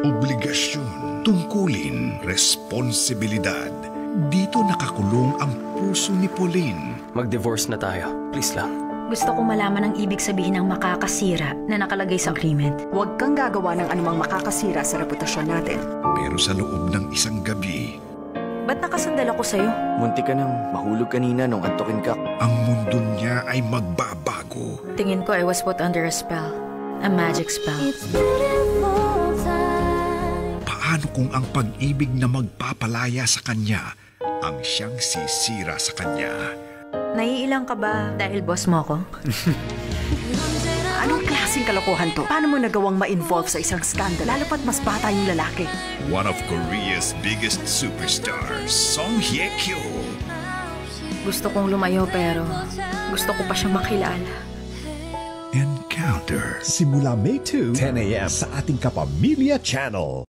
Obligasyon, tungkulin, responsibilidad. Dito nakakulong ang puso ni Pauline. Mag-divorce na tayo. Please lang. Gusto kong malaman ang ibig sabihin ng makakasira na nakalagay sa agreement. Huwag kang gagawa ng anumang makakasira sa reputasyon natin. Pero sa loob ng isang gabi, Ba't nakasandal ako sa'yo? Munti ka nang mahulog kanina nung antukin ka. ang mundo niya ay magbabago. Tingin ko I was put under a spell. A magic spell. Paano kung ang pag-ibig na magpapalaya sa kanya ang siyang sisira sa kanya? Naiilang ka ba dahil boss mo ko? Anong klaseng kalokohan to? Paano mo nagawang ma-involve sa isang skandal? Lalo pat mas bata yung lalaki. One of Korea's biggest superstars, Song Hye Kyo. Gusto kong lumayo pero gusto ko pa siyang makilala. Encounter. Simula May 2, 10 a.m. sa ating Kapamilya Channel.